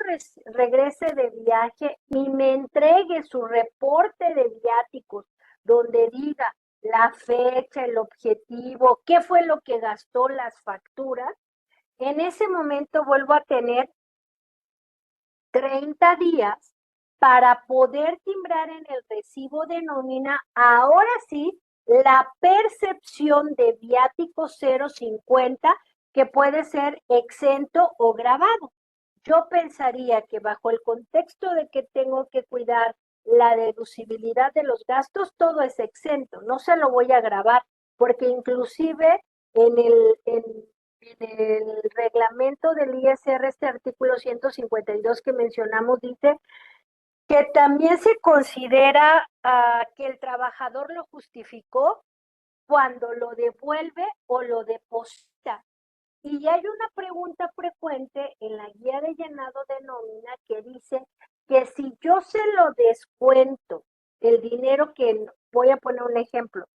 regrese de viaje y me entregue su reporte de viáticos, donde diga la fecha, el objetivo, qué fue lo que gastó, las facturas, en ese momento vuelvo a tener 30 días para poder timbrar en el recibo de nómina, ahora sí, la percepción de viático 050, que puede ser exento o grabado. Yo pensaría que bajo el contexto de que tengo que cuidar la deducibilidad de los gastos, todo es exento, no se lo voy a grabar, porque inclusive en el reglamento del ISR, este artículo 152 que mencionamos, dice que también se considera que el trabajador lo justificó cuando lo devuelve o lo deposita. Y hay una pregunta frecuente en la guía de llenado de nómina que dice que si yo se lo descuento, el dinero que, voy a poner un ejemplo,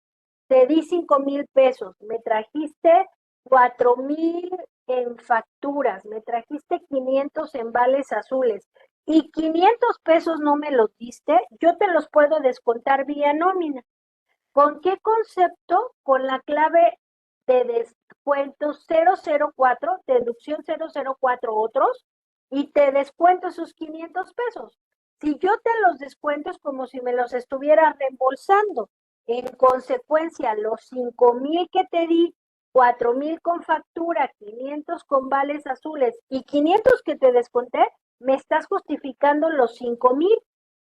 te di 5,000 pesos, me trajiste 4,000 en facturas, me trajiste 500 en vales azules y 500 pesos no me los diste, yo te los puedo descontar vía nómina. ¿Con qué concepto? Con la clave de descuento 004, deducción 004 otros, y te descuento esos 500 pesos. Si yo te los descuento es como si me los estuviera reembolsando. En consecuencia, los 5,000 que te di, 4,000 con factura, 500 con vales azules y 500 que te desconté, me estás justificando los 5,000.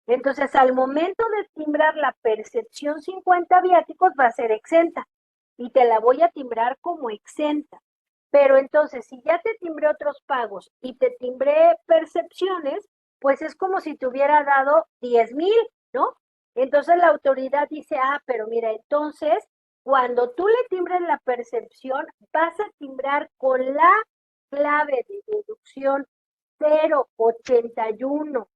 Entonces, al momento de timbrar la percepción 50 viáticos va a ser exenta y te la voy a timbrar como exenta. Pero entonces, si ya te timbré otros pagos y te timbré percepciones, pues es como si te hubiera dado 10,000, ¿no? Entonces la autoridad dice, pero mira, entonces, cuando tú le timbres la percepción, vas a timbrar con la clave de deducción 081,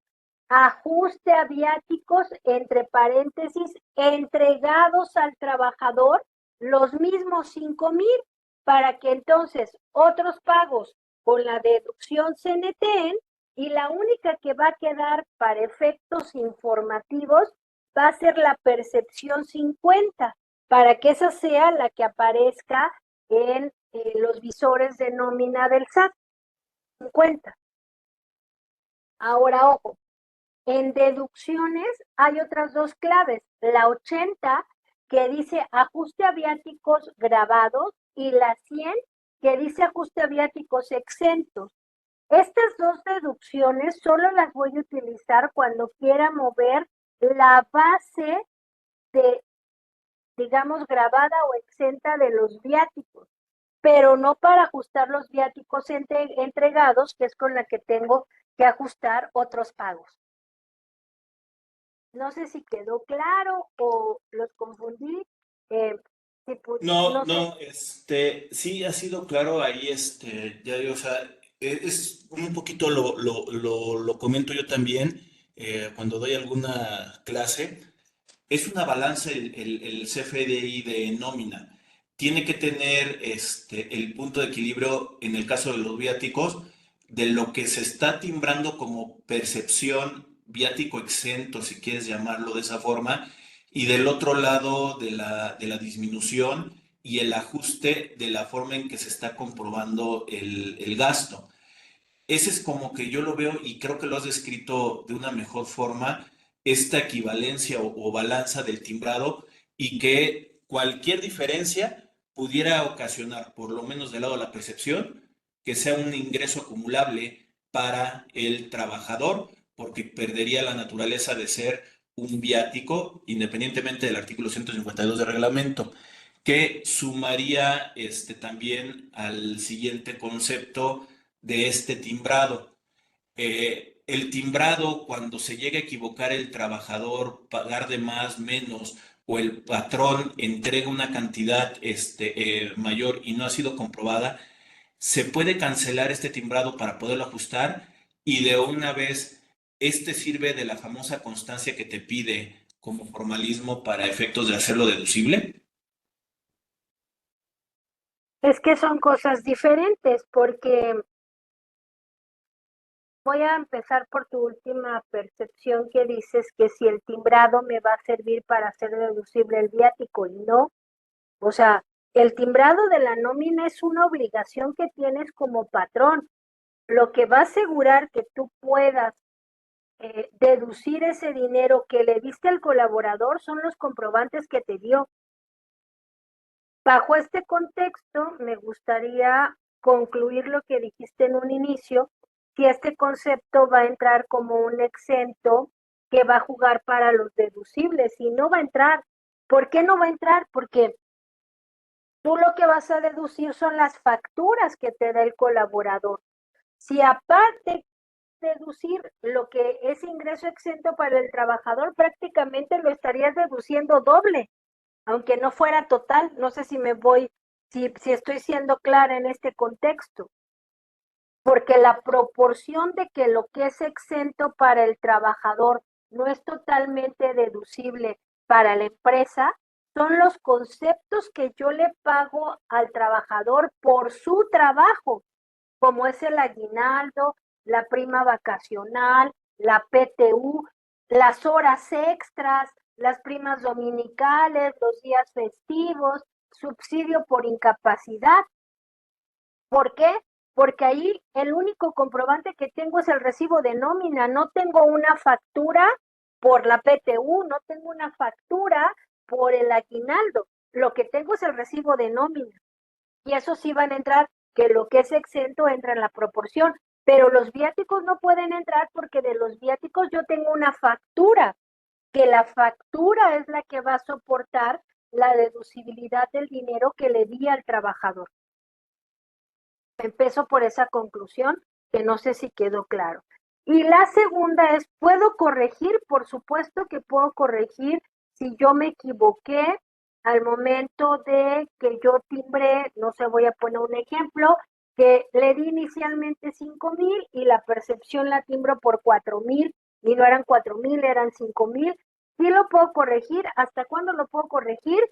ajuste a viáticos, entre paréntesis, entregados al trabajador, los mismos 5,000, para que entonces otros pagos con la deducción se neteen y la única que va a quedar para efectos informativos va a ser la percepción 50, para que esa sea la que aparezca en los visores de nómina del SAT 50. Ahora, ojo, en deducciones hay otras dos claves, la 80 que dice ajuste a viáticos grabados y la 100 que dice ajuste a viáticos exentos. Estas dos deducciones solo las voy a utilizar cuando quiera mover la base de, digamos, grabada o exenta de los viáticos, pero no para ajustar los viáticos entregados, que es con la que tengo que ajustar otros pagos. No sé si quedó claro o los confundí.
No,
No sé.
no, sí ha sido claro ahí, ya digo, o sea, es un poquito lo comento yo también cuando doy alguna clase. Es una balanza el CFDI de nómina. Tiene que tener el punto de equilibrio en el caso de los viáticos de lo que se está timbrando como percepción viático exento, si quieres llamarlo de esa forma, y del otro lado de la disminución y el ajuste de la forma en que se está comprobando el gasto. Ese es como que yo lo veo y creo que lo has descrito de una mejor forma, esta equivalencia o balanza del timbrado y que cualquier diferencia pudiera ocasionar, por lo menos del lado de la percepción, que sea un ingreso acumulable para el trabajador, porque perdería la naturaleza de ser un viático, independientemente del artículo 152 del reglamento, que sumaría también al siguiente concepto de este timbrado. el timbrado, cuando se llega a equivocar el trabajador, pagar de más, menos, o el patrón entrega una cantidad mayor y no ha sido comprobada, se puede cancelar este timbrado para poderlo ajustar y de una vez, este sirve de la famosa constancia que te pide como formalismo para efectos de hacerlo deducible.
Es que son cosas diferentes porque voy a empezar por tu última percepción que dices que si el timbrado me va a servir para hacer deducible el viático y no. O sea, el timbrado de la nómina es una obligación que tienes como patrón. Lo que va a asegurar que tú puedas deducir ese dinero que le diste al colaborador son los comprobantes que te dio. Bajo este contexto, me gustaría concluir lo que dijiste en un inicio, si este concepto va a entrar como un exento que va a jugar para los deducibles y no va a entrar. ¿Por qué no va a entrar? Porque tú lo que vas a deducir son las facturas que te da el colaborador. Si aparte deducir lo que es ingreso exento para el trabajador, prácticamente lo estarías deduciendo doble, aunque no fuera total. No sé si me voy, si estoy siendo clara en este contexto, porque la proporción de que lo que es exento para el trabajador no es totalmente deducible para la empresa, son los conceptos que yo le pago al trabajador por su trabajo, como es el aguinaldo, la prima vacacional, la PTU, las horas extras, las primas dominicales, los días festivos, subsidio por incapacidad. ¿Por qué? Porque ahí el único comprobante que tengo es el recibo de nómina, no tengo una factura por la PTU, no tengo una factura por el aguinaldo, lo que tengo es el recibo de nómina. Y eso sí van a entrar, que lo que es exento entra en la proporción, pero los viáticos no pueden entrar porque de los viáticos yo tengo una factura, que la factura es la que va a soportar la deducibilidad del dinero que le di al trabajador. Empiezo por esa conclusión, que no sé si quedó claro. Y la segunda es, ¿puedo corregir? Por supuesto que puedo corregir si yo me equivoqué al momento de que yo timbré, no sé, voy a poner un ejemplo, que le di inicialmente 5,000 y la percepción la timbro por 4,000 y no eran 4,000, eran 5,000. Sí lo puedo corregir. ¿Hasta cuándo lo puedo corregir?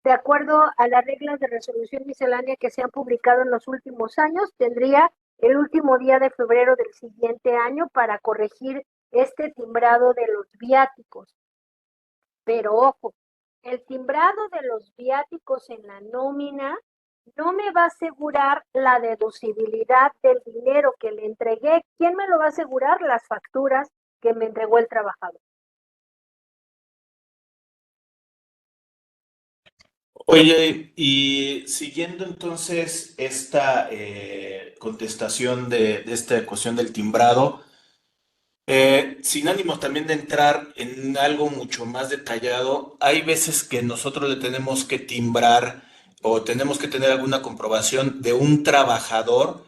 De acuerdo a las reglas de resolución miscelánea que se han publicado en los últimos años, tendría el último día de febrero del siguiente año para corregir este timbrado de los viáticos. Pero ojo, el timbrado de los viáticos en la nómina no me va a asegurar la deducibilidad del dinero que le entregué. ¿Quién me lo va a asegurar? Las facturas que me entregó el trabajador.
Oye, y siguiendo entonces esta contestación de esta ecuación del timbrado, sin ánimo también de entrar en algo mucho más detallado, hay veces que nosotros le tenemos que timbrar o tenemos que tener alguna comprobación de un trabajador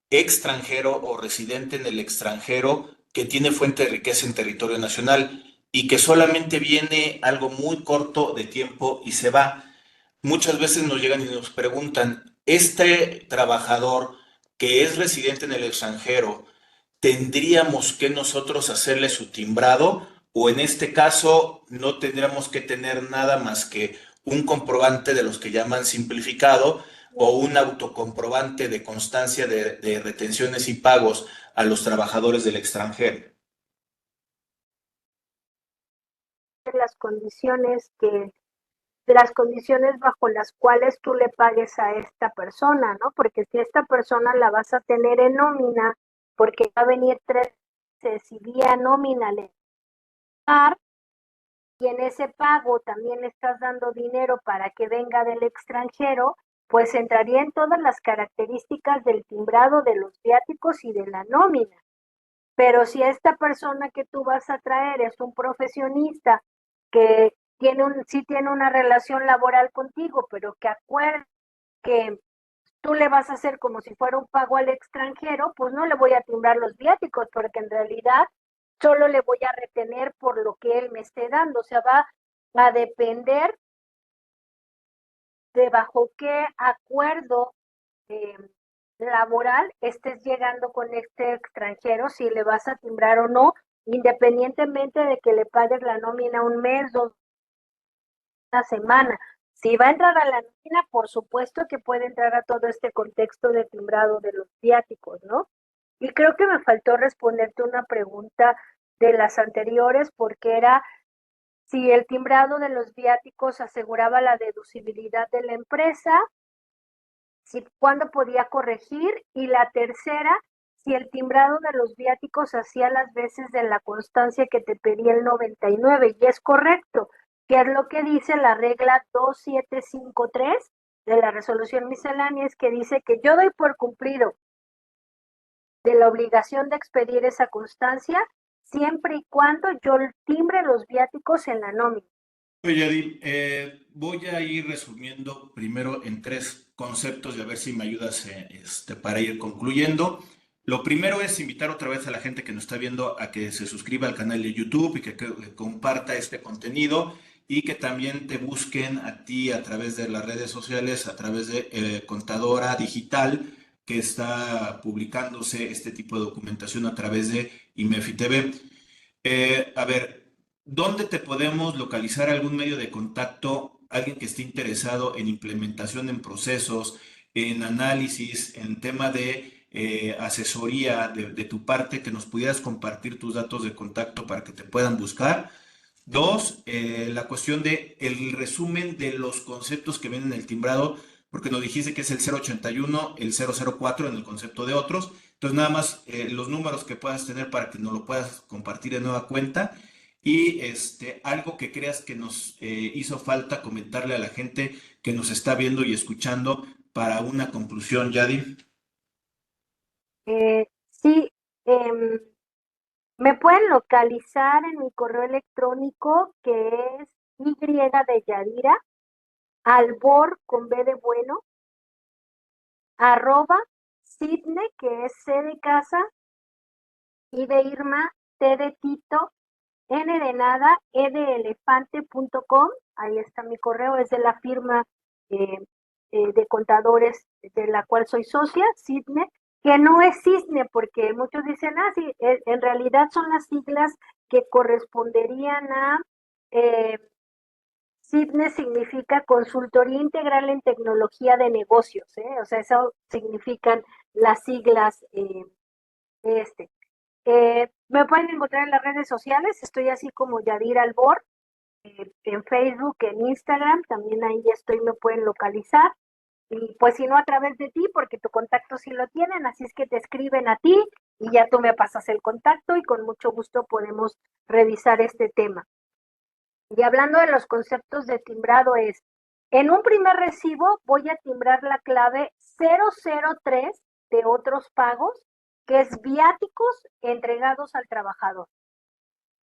extranjero o residente en el extranjero que tiene fuente de riqueza en territorio nacional y que solamente viene algo muy corto de tiempo y se va. Muchas veces nos llegan y nos preguntan, ¿este trabajador que es residente en el extranjero, tendríamos que nosotros hacerle su timbrado o en este caso no tendríamos que tener nada más que un comprobante de los que llaman simplificado o un autocomprobante de constancia de retenciones y pagos a los trabajadores del extranjero?
Las condiciones las condiciones bajo las cuales tú le pagues a esta persona, ¿no? Porque si esta persona la vas a tener en nómina, porque va a venir 3 meses y vía nómina le dar, y en ese pago también le estás dando dinero para que venga del extranjero, pues entraría en todas las características del timbrado de los viáticos y de la nómina. Pero si esta persona que tú vas a traer es un profesionista que sí tiene una relación laboral contigo, pero que acuerde que tú le vas a hacer como si fuera un pago al extranjero, pues no le voy a timbrar los viáticos, porque en realidad solo le voy a retener por lo que él me esté dando. O sea, va a depender de bajo qué acuerdo eh, laboral estés llegando con este extranjero, si le vas a timbrar o no, independientemente de que le pagues la nómina un mes, una semana. Si va a entrar a la nómina, por supuesto que puede entrar a todo este contexto de timbrado de los viáticos, ¿no? Y creo que me faltó responderte una pregunta de las anteriores, porque era si el timbrado de los viáticos aseguraba la deducibilidad de la empresa, si cuándo podía corregir, y la tercera, si el timbrado de los viáticos hacía las veces de la constancia que te pedía el 99, y es correcto, que es lo que dice la regla 2753 de la resolución miscelánea, es que dice que yo doy por cumplido de la obligación de expedir esa constancia siempre y cuando yo timbre los viáticos en la nómina.
Oye, Yadil, voy a ir resumiendo primero en tres conceptos y a ver si me ayudas para ir concluyendo. Lo primero es invitar otra vez a la gente que nos está viendo a que se suscriba al canal de YouTube y que comparta este contenido y que también te busquen a ti a través de las redes sociales, a través de Contadora Digital, que está publicándose este tipo de documentación a través de IMEFI TV. A ver, ¿dónde te podemos localizar algún medio de contacto, alguien que esté interesado en implementación en procesos, en análisis, en tema de asesoría de tu parte, que nos pudieras compartir tus datos de contacto para que te puedan buscar? Dos, la cuestión de el resumen de los conceptos que vienen en el timbrado, porque nos dijiste que es el 081, el 004 en el concepto de otros. Entonces, nada más los números que puedas tener para que nos lo puedas compartir de nueva cuenta. Y algo que creas que nos hizo falta comentarle a la gente que nos está viendo y escuchando para una conclusión, Yadi.
Sí, me pueden localizar en mi correo electrónico, que es Y de Yadira, albor con B de bueno, @ Sidne, que es C de casa, I de Irma, T de Tito, N de nada, E de elefante.com. Ahí está mi correo, es de la firma eh, de contadores de la cual soy socia, Sidne, que no es Cisne, porque muchos dicen, sí, en realidad son las siglas que corresponderían a eh, CITNE, significa Consultoría Integral en Tecnología de Negocios, ¿eh? O sea, eso significan las siglas este. Me pueden encontrar en las redes sociales, estoy así como Yadira Albor, en Facebook, en Instagram, también ahí estoy, me pueden localizar. Y pues si no, a través de ti, porque tu contacto sí lo tienen, así es que te escriben a ti y ya tú me pasas el contacto y con mucho gusto podemos revisar este tema. Y hablando de los conceptos de timbrado es, en un primer recibo voy a timbrar la clave 003 de otros pagos, que es viáticos entregados al trabajador.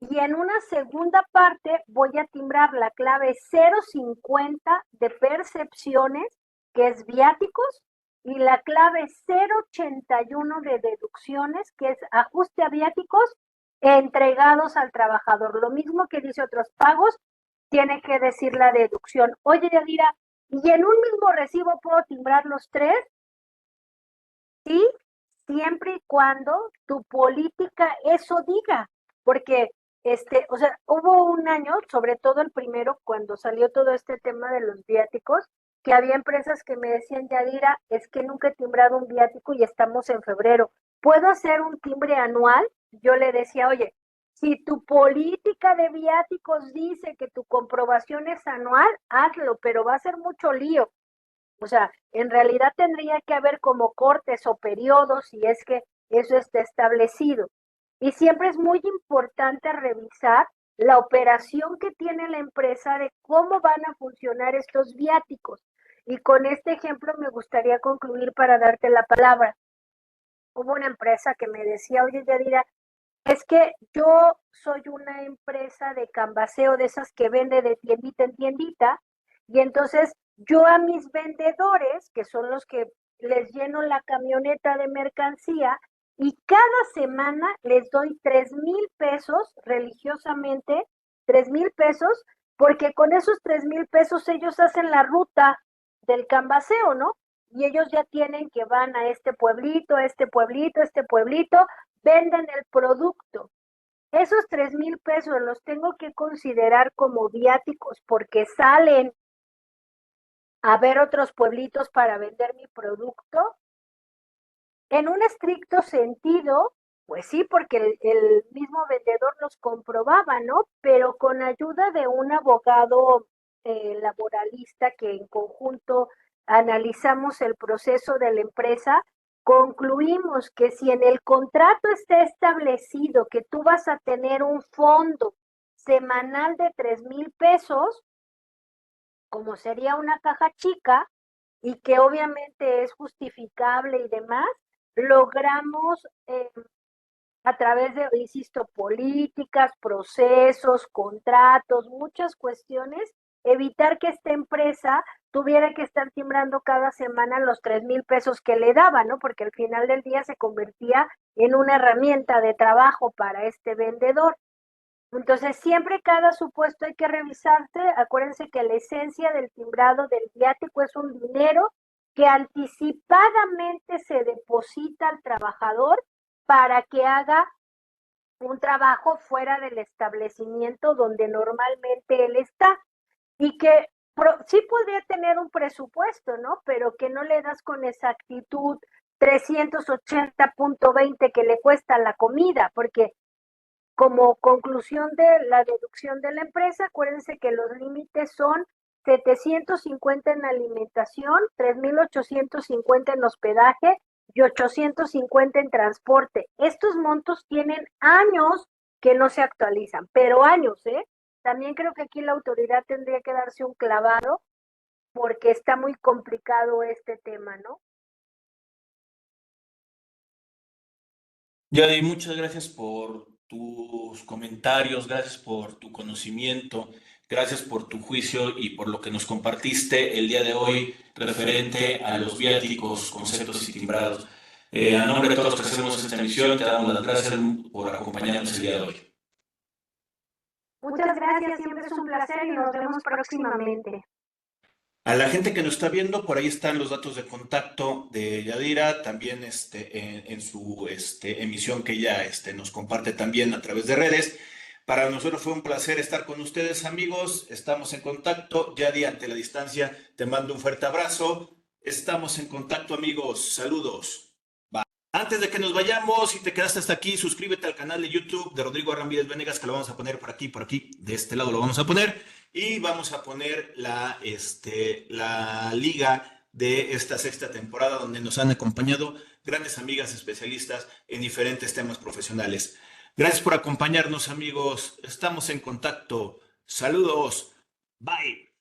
Y en una segunda parte voy a timbrar la clave 050 de percepciones, que es viáticos, y la clave 081 de deducciones, que es ajuste a viáticos entregados al trabajador. Lo mismo que dice otros pagos, tiene que decir la deducción. Oye, Yadira, ¿y en un mismo recibo puedo timbrar los tres? Sí, siempre y cuando tu política eso diga, porque o sea, hubo un año, sobre todo el primero, cuando salió todo este tema de los viáticos, que había empresas que me decían, Yadira, es que nunca he timbrado un viático y estamos en febrero. ¿Puedo hacer un timbre anual? Yo le decía, oye, si tu política de viáticos dice que tu comprobación es anual, hazlo, pero va a ser mucho lío. O sea, en realidad tendría que haber como cortes o periodos si es que eso está establecido. Y siempre es muy importante revisar la operación que tiene la empresa de cómo van a funcionar estos viáticos. Y con este ejemplo me gustaría concluir para darte la palabra. Hubo una empresa que me decía, oye, Yadira, es que yo soy una empresa de canvaseo de esas que vende de tiendita en tiendita, y entonces yo a mis vendedores, que son los que les lleno la camioneta de mercancía y cada semana les doy 3,000 pesos religiosamente, 3,000 pesos, porque con esos 3,000 pesos ellos hacen la ruta del canvaseo, ¿no? Y ellos ya tienen que van a este pueblito, a este pueblito, a este pueblito, venden el producto. Esos 3,000 pesos los tengo que considerar como viáticos porque salen a ver otros pueblitos para vender mi producto. En un estricto sentido, pues sí, porque el mismo vendedor los comprobaba, ¿no? Pero con ayuda de un abogado laboralista que en conjunto analizamos el proceso de la empresa, concluimos que si en el contrato está establecido que tú vas a tener un fondo semanal de 3,000 pesos, como sería una caja chica, y que obviamente es justificable y demás, logramos a través de, insisto, políticas, procesos, contratos, muchas cuestiones, evitar que esta empresa tuviera que estar timbrando cada semana los 3,000 pesos que le daban, ¿no? Porque al final del día se convertía en una herramienta de trabajo para este vendedor. Entonces, siempre cada supuesto hay que revisarse. Acuérdense que la esencia del timbrado del viático es un dinero que anticipadamente se deposita al trabajador para que haga un trabajo fuera del establecimiento donde normalmente él está y que sí podría tener un presupuesto, ¿no? Pero que no le das con exactitud 380,20 que le cuesta la comida, porque como conclusión de la deducción de la empresa, acuérdense que los límites son 750 en alimentación, 3,850 en hospedaje y 850 en transporte. Estos montos tienen años que no se actualizan, pero años, ¿eh? También creo que aquí la autoridad tendría que darse un clavado porque está muy complicado este tema, ¿no?
Yadi, muchas gracias por tus comentarios, gracias por tu conocimiento, gracias por tu juicio y por lo que nos compartiste el día de hoy referente a los viáticos, conceptos y timbrados. A nombre de todos los que hacemos esta emisión, te damos las gracias por acompañarnos el día de hoy.
Muchas gracias, siempre es un placer y nos vemos próximamente.
A la gente que nos está viendo, por ahí están los datos de contacto de Yadira, también en su emisión que ella nos comparte también a través de redes. Para nosotros fue un placer estar con ustedes, amigos. Estamos en contacto. Yadi, ante la distancia, te mando un fuerte abrazo. Estamos en contacto, amigos. Saludos. Antes de que nos vayamos, si te quedaste hasta aquí, suscríbete al canal de YouTube de Rodrigo Ramírez Venegas, que lo vamos a poner por aquí, de este lado lo vamos a poner, y vamos a poner la liga de esta sexta temporada, donde nos han acompañado grandes amigas especialistas en diferentes temas profesionales. Gracias por acompañarnos, amigos. Estamos en contacto. Saludos. Bye.